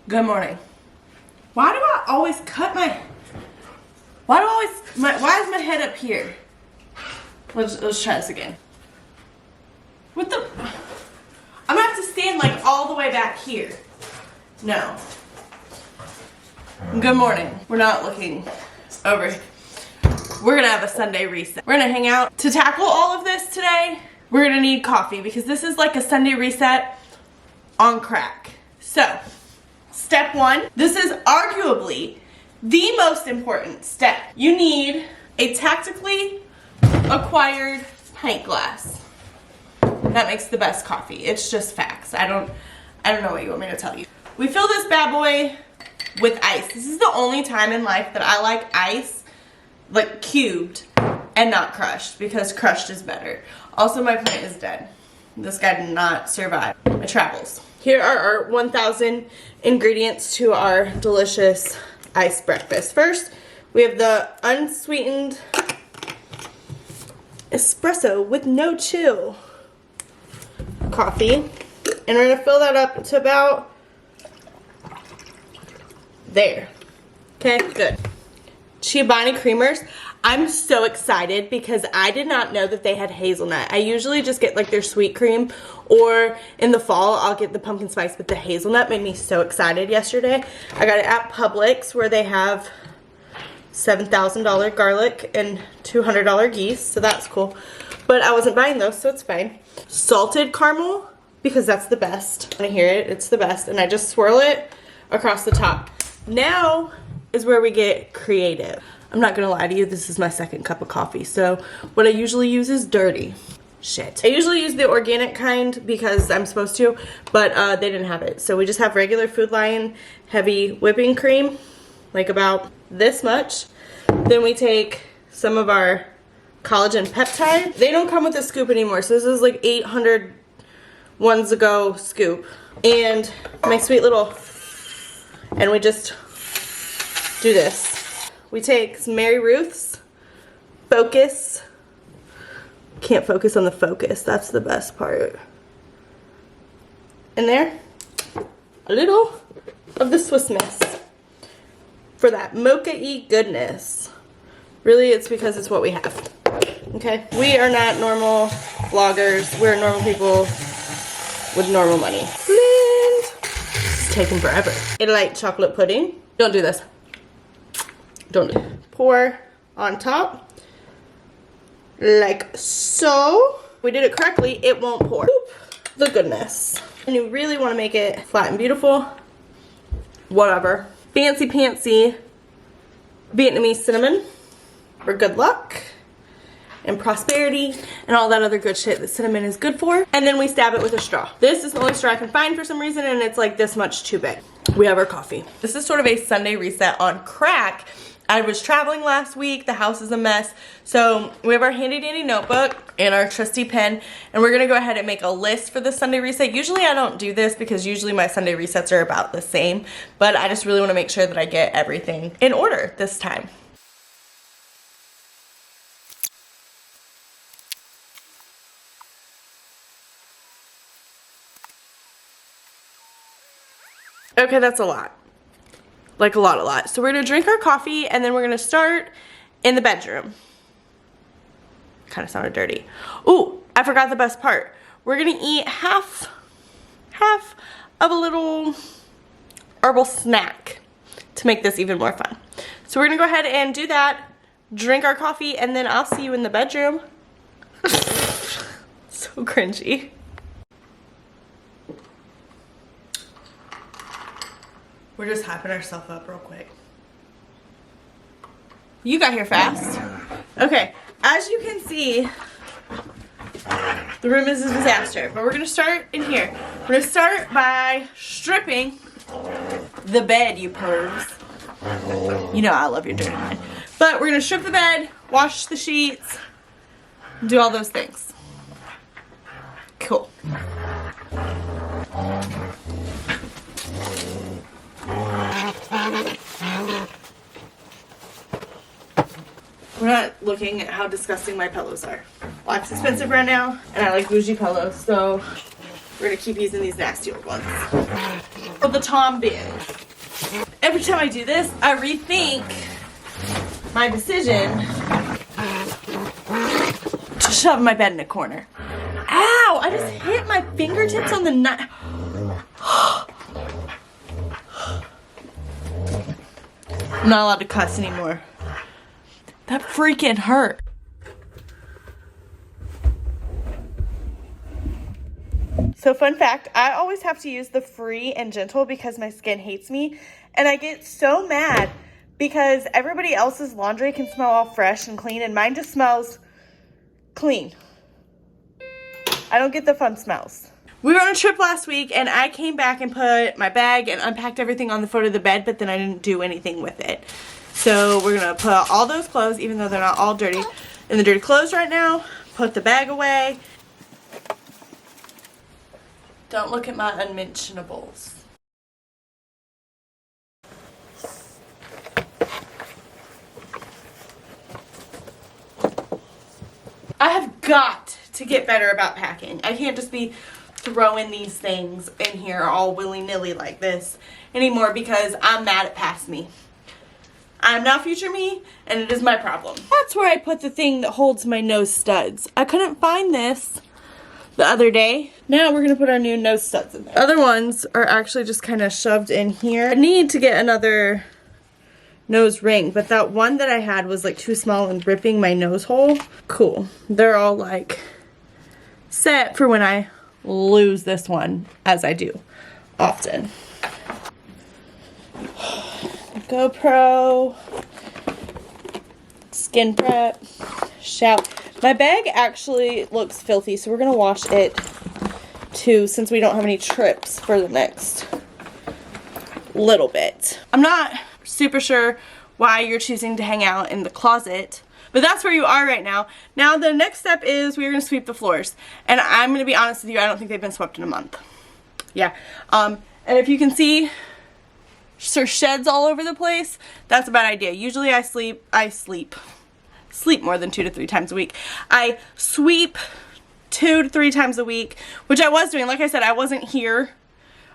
Good morning. Why do I always cut my... why is my head up here? Let's try this again. What the... I'm gonna have to stand like all the way back here. No. Good morning. We're not looking over. We're gonna have a Sunday reset. We're gonna hang out. To tackle all of this today, we're gonna need coffee because this is like a Sunday reset on crack. So, step one, this is arguably the most important step. You need a tactically acquired pint glass. That makes the best coffee. It's just facts. I don't know what you want me to tell you. We fill this bad boy with ice. This is the only time in life that I like ice, like cubed and not crushed, because crushed is better. Also, my plant is dead. This guy did not survive my travels. Here are our 1,000 ingredients to our delicious iced breakfast. First, we have the unsweetened espresso with no chill coffee. And we're gonna fill that up to about there. Okay, good. Chobani creamers. I'm so excited because I did not know that they had hazelnut. I usually just get like their sweet cream, or in the fall I'll get the pumpkin spice, but the hazelnut made me so excited yesterday. I got it at Publix where they have $7,000 garlic and $200 geese, so that's cool. But I wasn't buying those, so it's fine. Salted caramel, because that's the best. When I hear it, it's the best. And I just swirl it across the top. Now is where we get creative. I'm not gonna lie to you, this is my second cup of coffee. So what I usually use is dirty. Shit. I usually use the organic kind because I'm supposed to, but they didn't have it. So we just have regular Food Lion heavy whipping cream, like about this much. Then we take some of our collagen peptide. They don't come with a scoop anymore, so this is like 800 ones ago scoop. And my sweet little, and we just do this. We take some Mary Ruth's Focus. Can't focus on the focus, that's the best part. In there, a little of the Swiss Miss for that mocha-y goodness. Really, it's because it's what we have. Okay, we are not normal vloggers. We're normal people with normal money. Flint. It's taking forever. A light chocolate pudding. Don't do this. Don't do it. Pour on top like so. If we did it correctly, it won't pour. Oop, the goodness. And you really want to make it flat and beautiful. Whatever. Fancy pantsy Vietnamese cinnamon for good luck and prosperity and all that other good shit that cinnamon is good for. And then we stab it with a straw. This is the only straw I can find for some reason, and it's like this much too big. We have our coffee. This is sort of a Sunday reset on crack. I was traveling last week, the house is a mess, so we have our handy dandy notebook and our trusty pen, and we're gonna go ahead and make a list for the Sunday reset. Usually I don't do this because usually my Sunday resets are about the same, but I just really wanna make sure that I get everything in order this time. Okay, that's a lot. Like a lot. So we're gonna drink our coffee and then we're gonna start in the bedroom. Kind of sounded dirty. Ooh, I forgot the best part. We're gonna eat half of a little herbal snack to make this even more fun. So we're gonna go ahead and do that, drink our coffee, and then I'll see you in the bedroom. So cringy. We're just hyping ourselves up real quick. You got here fast. Okay, as you can see, the room is a disaster, but we're gonna start in here. We're gonna start by stripping the bed, you pervs. You know I love your dirty mind. But we're gonna strip the bed, wash the sheets, do all those things. Cool. We're not looking at how disgusting my pillows are. Life's expensive right now, and I like bougie pillows, so we're gonna keep using these nasty old ones. But the Tom bin. every time I do this, I rethink my decision to shove my bed in a corner. Ow! I just hit my fingertips on the knife. I'm not allowed to cuss anymore. That freaking hurt. So fun fact, I always have to use the Free and Gentle because my skin hates me. And I get so mad because everybody else's laundry can smell all fresh and clean and mine just smells clean. I don't get the fun smells. We were on a trip last week and I came back and put my bag and unpacked everything on the foot of the bed, but then I didn't do anything with it. So we're gonna put all those clothes, even though they're not all dirty, in the dirty clothes right now, put the bag away. Don't look at my unmentionables. I have got to get better about packing. I can't just be throwing these things in here all willy-nilly like this anymore because I'm mad at past me. I'm now future me, and it is my problem. That's where I put the thing that holds my nose studs. I couldn't find this the other day. Now we're gonna put our new nose studs in there. Other ones are actually just kind of shoved in here. I need to get another nose ring, but that one that I had was like too small and ripping my nose hole. Cool. They're all like set for when I lose this one, as I do often. GoPro, skin prep, shower. My bag actually looks filthy, so we're gonna wash it too since we don't have any trips for the next little bit. I'm not super sure why you're choosing to hang out in the closet, but that's where you are right now. Now the next step is we're gonna sweep the floors, and I'm gonna be honest with you, I don't think they've been swept in a month. Yeah, and if you can see there's sheds all over the place, that's a bad idea. Usually I sleep more than 2 to 3 times a week. I sweep 2 to 3 times a week, which I was doing. Like I said, I wasn't here.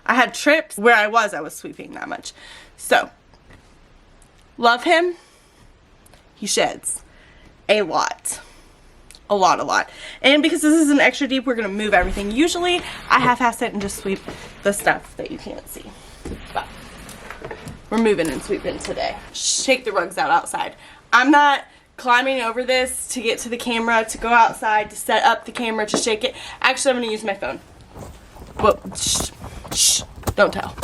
I had trips where I was sweeping that much. So, love him. He sheds a lot. A lot. And because this is an extra deep, we're gonna move everything. Usually, I half-ass it and just sweep the stuff that you can't see. But we're moving and sweeping today. Shake the rugs out outside. I'm not climbing over this to get to the camera, to go outside, to set up the camera, to shake it. Actually, I'm gonna use my phone. Whoa, shh, don't tell.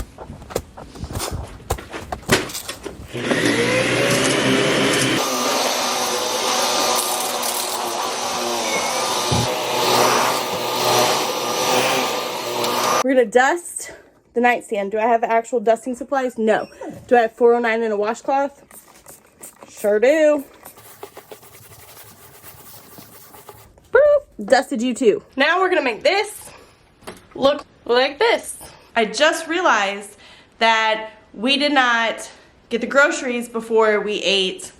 We're gonna dust the nightstand. Do I have actual dusting supplies? No. Do I have 409 and a washcloth? Sure do. Boop. Dusted you too. Now we're gonna make this look like this. I just realized that we did not get the groceries before we ate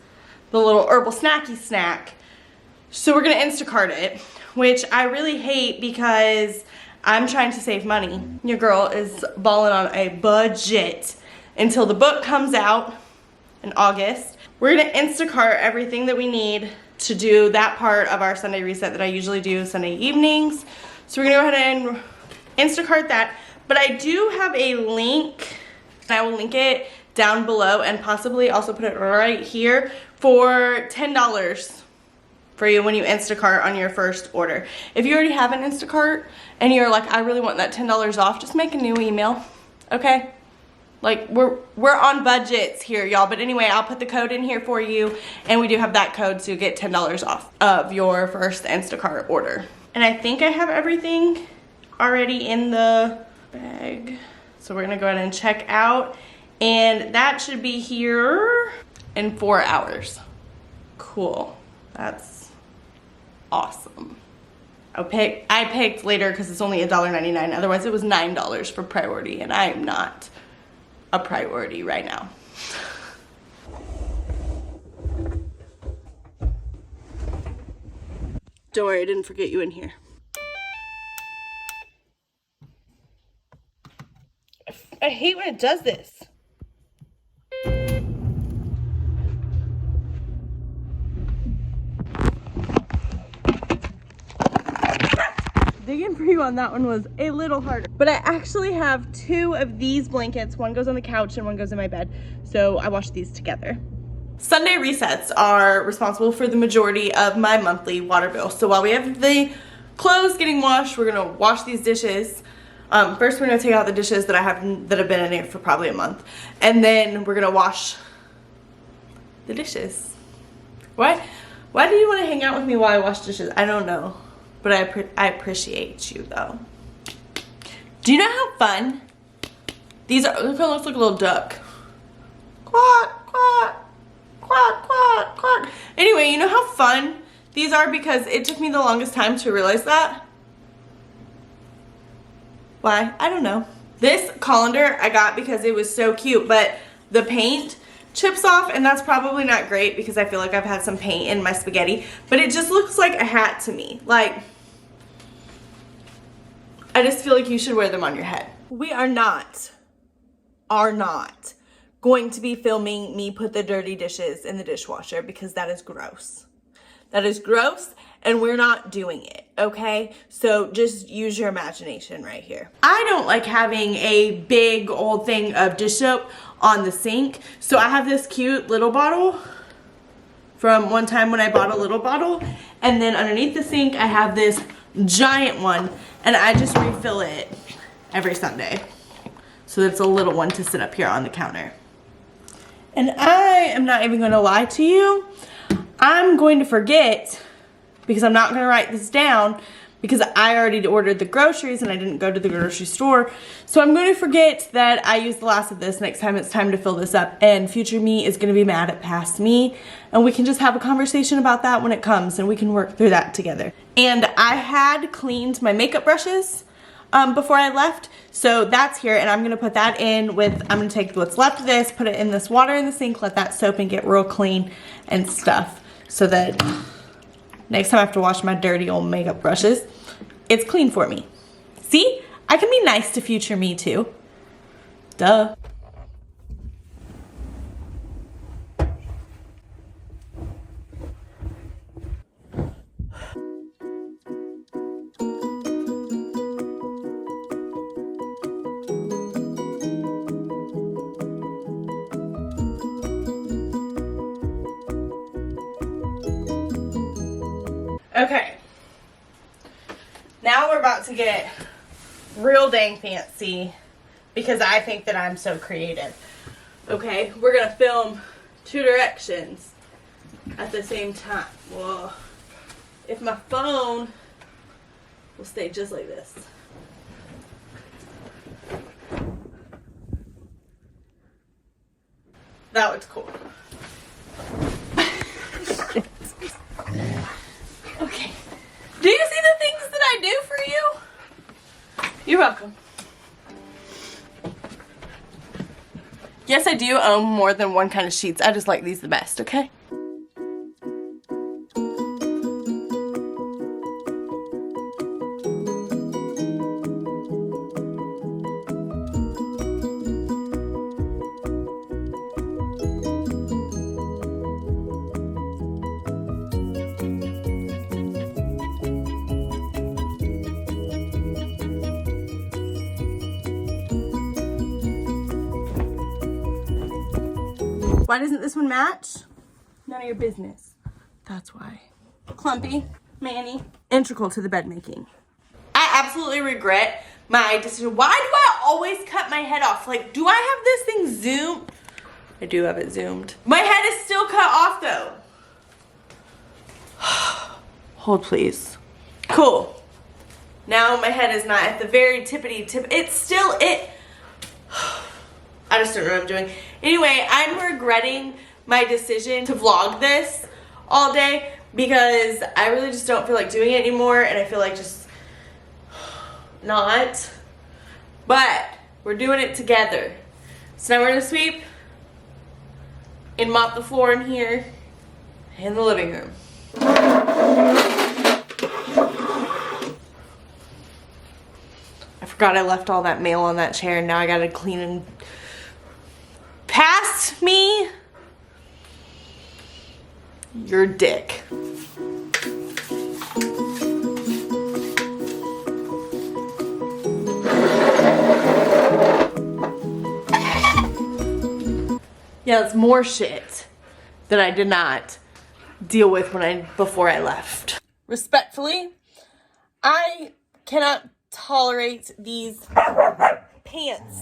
the little herbal snacky snack. So we're gonna Instacart it, which I really hate because I'm trying to save money. Your girl is balling on a budget until the book comes out in August. We're gonna Instacart everything that we need to do that part of our Sunday reset that I usually do Sunday evenings. So we're gonna go ahead and Instacart that. But I do have a link, and I will link it down below and possibly also put it right here for $10 for you when you Instacart on your first order. If you already have an Instacart and you're like, I really want that $10 off, just make a new email, okay? Like, we're on budgets here, y'all. But anyway, I'll put the code in here for you, and we do have that code to get $10 off of your first Instacart order. And I think I have everything already in the bag. So we're gonna go ahead and check out, and that should be here in 4 hours. Cool, that's awesome. I picked later because it's only $1.99. Otherwise it was $9 for priority, and I am not a priority right now. Don't worry, I didn't forget you in here. I hate when it does this. for you on that one was a little harder. But I actually have 2 of these blankets. One goes on the couch and one goes in my bed. So I washed these together. Sunday resets are responsible for the majority of my monthly water bill. So while we have the clothes getting washed, we're gonna wash these dishes. First we're gonna take out the dishes that have been in here for probably a month. And then we're gonna wash the dishes. Why do you wanna hang out with me while I wash dishes? I don't know, but I appreciate you though. Do you know how fun these are? Look, it looks like a little duck. Quack, quack. Quack, quack, quack. Anyway, you know how fun these are because it took me the longest time to realize that? Why? I don't know. This colander I got because it was so cute, but the paint chips off, and that's probably not great because I feel like I've had some paint in my spaghetti, but it just looks like a hat to me. Like, I just feel like you should wear them on your head. We are not going to be filming me put the dirty dishes in the dishwasher because that is gross. That is gross and we're not doing it, okay? So just use your imagination right here. I don't like having a big old thing of dish soap on the sink. So I have this cute little bottle from one time when I bought a little bottle. And then underneath the sink, I have this giant one and I just refill it every Sunday. So it's a little one to sit up here on the counter. And I am not even gonna lie to you. I'm going to forget because I'm not gonna write this down because I already ordered the groceries and I didn't go to the grocery store. So I'm going to forget that I used the last of this next time it's time to fill this up, and future me is gonna be mad at past me, and we can just have a conversation about that when it comes and we can work through that together. And I had cleaned my makeup brushes before I left, so that's here, and I'm gonna put that in with, I'm gonna take what's left of this, put it in this water in the sink, let that soap and get real clean and stuff, so that next time I have to wash my dirty old makeup brushes, it's clean for me. See? I can be nice to future me too. Duh. Okay, now we're about to get real dang fancy because I think that I'm so creative. Okay, we're gonna film 2 directions at the same time. Well, if my phone will stay just like this. That looks cool. Okay. Do you see the things that I do for you? You're welcome. Yes, I do own more than one kind of sheets. I just like these the best, okay? Why doesn't this one match? None of your business. That's why. Clumpy, Manny, integral to the bed making. I absolutely regret my decision. Why do I always cut my head off? Like, do I have this thing zoomed? I do have it zoomed. My head is still cut off though. Hold please. Cool. Now my head is not at the very tippity tip. It's still it. I just don't know what I'm doing. Anyway, I'm regretting my decision to vlog this all day because I really just don't feel like doing it anymore, and I feel like just not. But we're doing it together. So now we're gonna sweep and mop the floor in here in the living room. I forgot I left all that mail on that chair, and now I gotta clean and past me, your dick. Yeah, that's more shit that I did not deal with before I left. Respectfully, I cannot tolerate these pants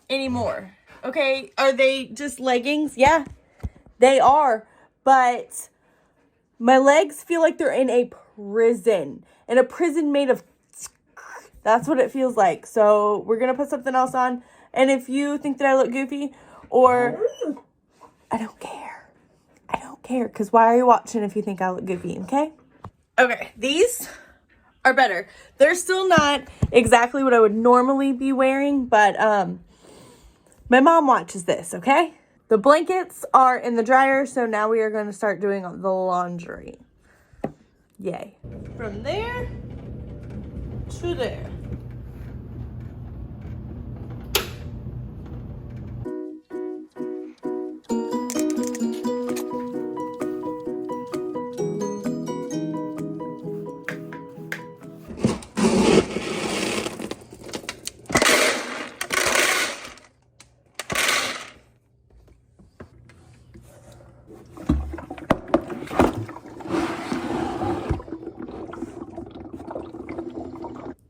anymore. Okay, are they just leggings? Yeah, they are, but my legs feel like they're in a prison made of, that's what it feels like. So we're gonna put something else on, and if you think that I look goofy, or I don't care, because why are you watching if you think I look goofy? Okay, these are better. They're still not exactly what I would normally be wearing, but my mom watches this, okay? The blankets are in the dryer, so now we are going to start doing the laundry. Yay. From there to there.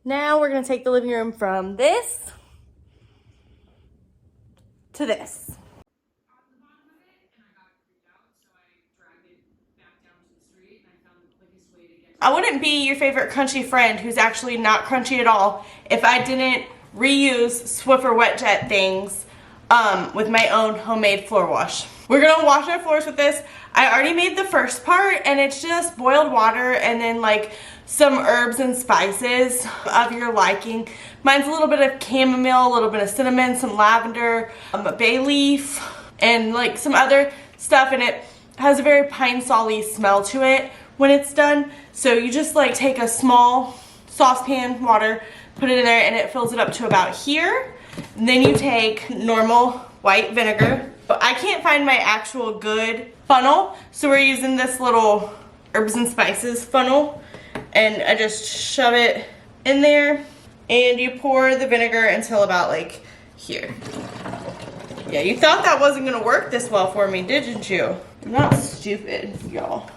Now we're going to take the living room from this to this. I wouldn't be your favorite crunchy friend who's actually not crunchy at all if I didn't reuse Swiffer Wet Jet things with my own homemade floor wash. We're gonna wash our floors with this. I already made the first part, and it's just boiled water and then like some herbs and spices of your liking. Mine's a little bit of chamomile, a little bit of cinnamon, some lavender, a bay leaf, and like some other stuff, and it has a very pine sol-y smell to it when it's done. So you just like take a small saucepan, water, put it in there, and it fills it up to about here. And then you take normal white vinegar. But I can't find my actual good funnel, so we're using this little herbs and spices funnel. And I just shove it in there, and you pour the vinegar until about like here. Yeah, you thought that wasn't gonna work this well for me, didn't you? I'm not stupid, y'all.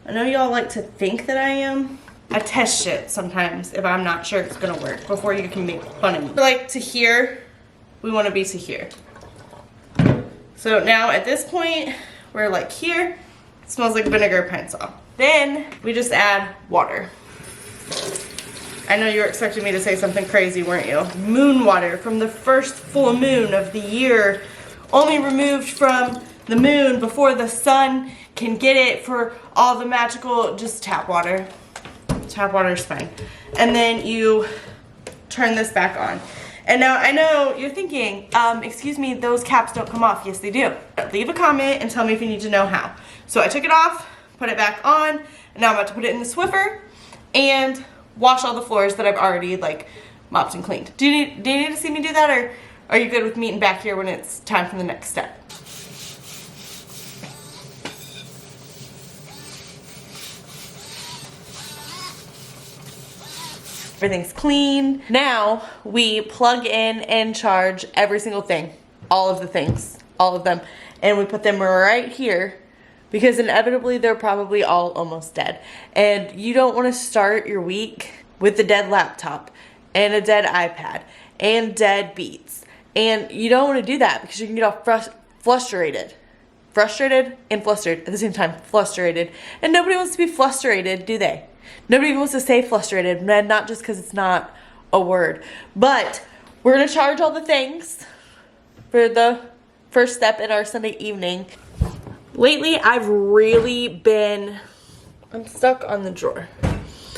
I know y'all like to think that I am. I test shit sometimes if I'm not sure it's gonna work before you can make fun of me. Like to here, we wanna be to here. So now at this point, we're like here. It smells like vinegar pine sol. Then we just add water. I know you were expecting me to say something crazy, weren't you? Moon water from the first full moon of the year, only removed from the moon before the sun can get it for all the magical, just tap water. Tap water is fine. And then you turn this back on. And now I know you're thinking, excuse me, those caps don't come off. Yes, they do. Leave a comment and tell me if you need to know how. So I took it off, put it back on, and now I'm about to put it in the Swiffer and wash all the floors that I've already like mopped and cleaned. Do you need to see me do that, or are you good with meeting back here when it's time for the next step? Everything's clean. Now we plug in and charge every single thing. All of the things. All of them. And we put them right here because inevitably they're probably all almost dead. And you don't want to start your week with a dead laptop and a dead iPad and dead Beats. And you don't want to do that because you can get all frustrated. Frustrated and flustered at the same time. Frustrated. And nobody wants to be frustrated, do they? Nobody wants to say frustrated, not just because it's not a word. But we're going to charge all the things for the first step in our Sunday evening. Lately, I've really been unstuck on the drawer.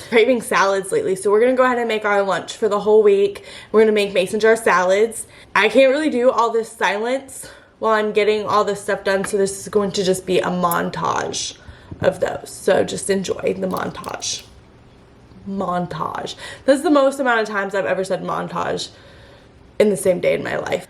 Craving salads lately, so we're going to go ahead and make our lunch for the whole week. We're going to make mason jar salads. I can't really do all this silence while I'm getting all this stuff done, so this is going to just be a montage of those. So just enjoy the montage. Montage. This is the most amount of times I've ever said montage in the same day in my life.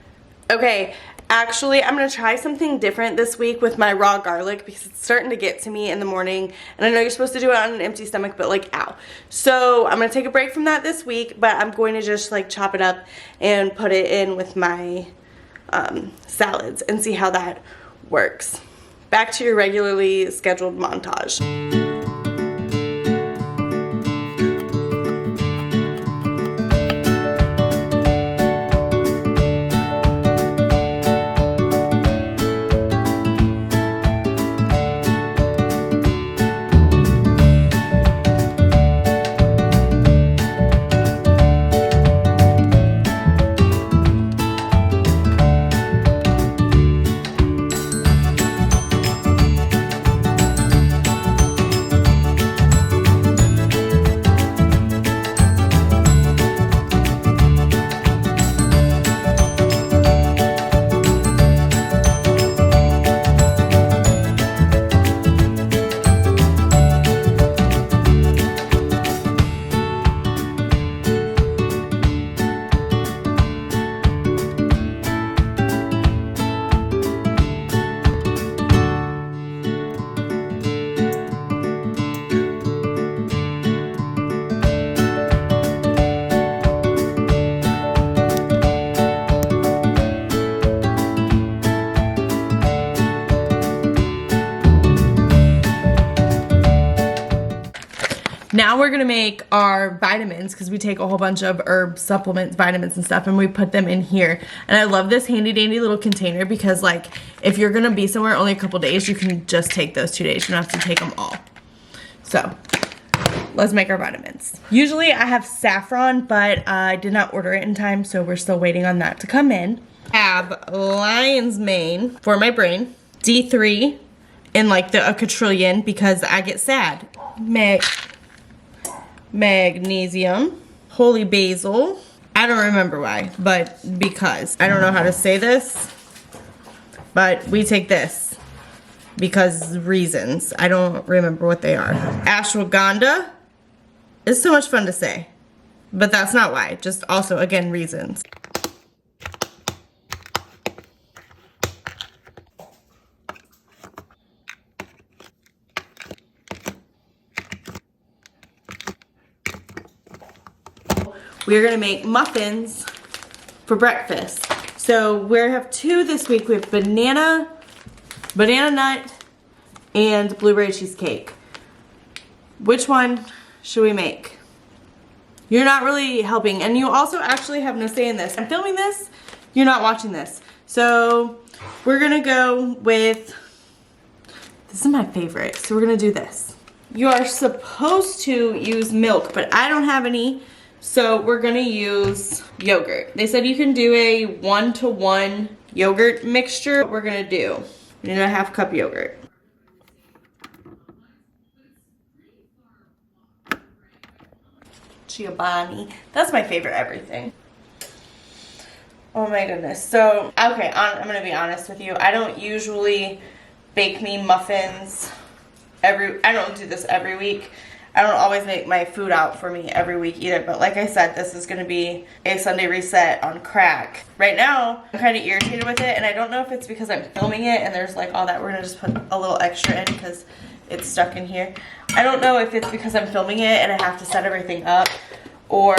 Okay, actually I'm gonna try something different this week with my raw garlic because it's starting to get to me in the morning, and I know you're supposed to do it on an empty stomach, but like ow. So I'm gonna take a break from that this week, but I'm going to just like chop it up and put it in with my salads and see how that works. Back to your regularly scheduled montage. Now we're gonna make our vitamins because we take a whole bunch of herb supplements, vitamins and stuff, and we put them in here. And I love this handy dandy little container because like if you're gonna be somewhere only a couple days, you can just take those 2 days. You don't have to take them all. So let's make our vitamins. Usually I have saffron, but I did not order it in time, so we're still waiting on that to come in. I have lion's mane for my brain, D3 in like a quadrillion because I get sad. Magnesium, holy basil. I don't remember why, but because. I don't know how to say this, but we take this because reasons. I don't remember what they are. Ashwagandha. It's so much fun to say, but that's not why. Just also, again, reasons. We're gonna make muffins for breakfast. So we have 2 this week. We have banana nut, and blueberry cheesecake. Which one should we make? You're not really helping, and you also actually have no say in this. I'm filming this, you're not watching this. So we're gonna go with, this is my favorite, so we're gonna do this. You are supposed to use milk, but I don't have any. So we're gonna use yogurt. They said you can do a 1-to-1 yogurt mixture. What we're gonna do, we need a 1/2 cup yogurt. Giovanni, that's my favorite everything. Oh my goodness. So, okay, I'm gonna be honest with you. I don't usually bake me muffins I don't do this every week. I don't always make my food out for me every week either, but like I said, this is gonna be a Sunday reset on crack. Right now, I'm kind of irritated with it, and I don't know if it's because I'm filming it and there's like all that. We're gonna just put a little extra in because it's stuck in here. I don't know if it's because I'm filming it and I have to set everything up, or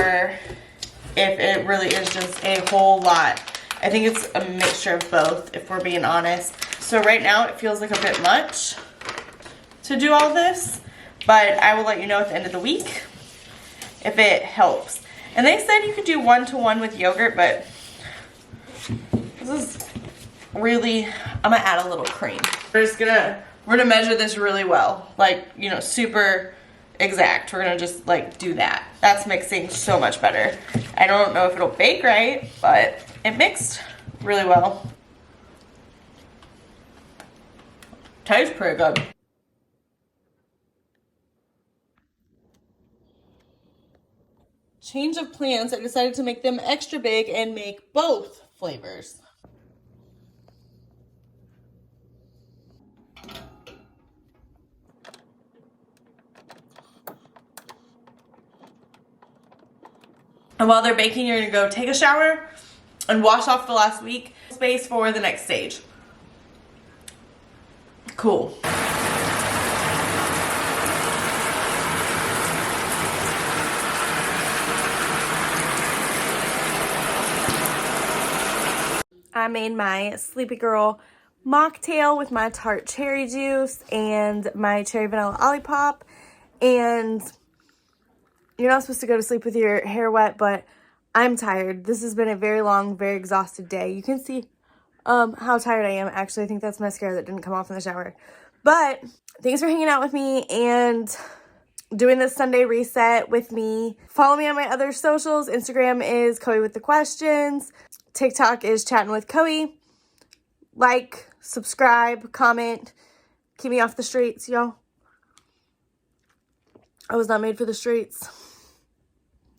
if it really is just a whole lot. I think it's a mixture of both, if we're being honest. So right now, it feels like a bit much to do all this, but I will let you know at the end of the week if it helps. And they said you could do 1-to-1 with yogurt, but this is really, I'm gonna add a little cream. We're gonna measure this really well, like, you know, super exact. We're gonna just like do that. That's mixing so much better. I don't know if it'll bake right, but it mixed really well. Tastes pretty good. Change of plans, I decided to make them extra big and make both flavors. And while they're baking, you're gonna go take a shower and wash off the last week. Space for the next stage. Cool. I made my Sleepy Girl mocktail with my tart cherry juice and my cherry vanilla Olipop. And you're not supposed to go to sleep with your hair wet, but I'm tired. This has been a very long, very exhausted day. You can see how tired I am. Actually, I think that's mascara that didn't come off in the shower. But thanks for hanging out with me and doing this Sunday reset with me. Follow me on my other socials. Instagram is Coey with the Questions. TikTok is Chatting with Coey. Like, subscribe, comment. Keep me off the streets, y'all. I was not made for the streets.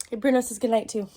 Hey, Bruno says goodnight too.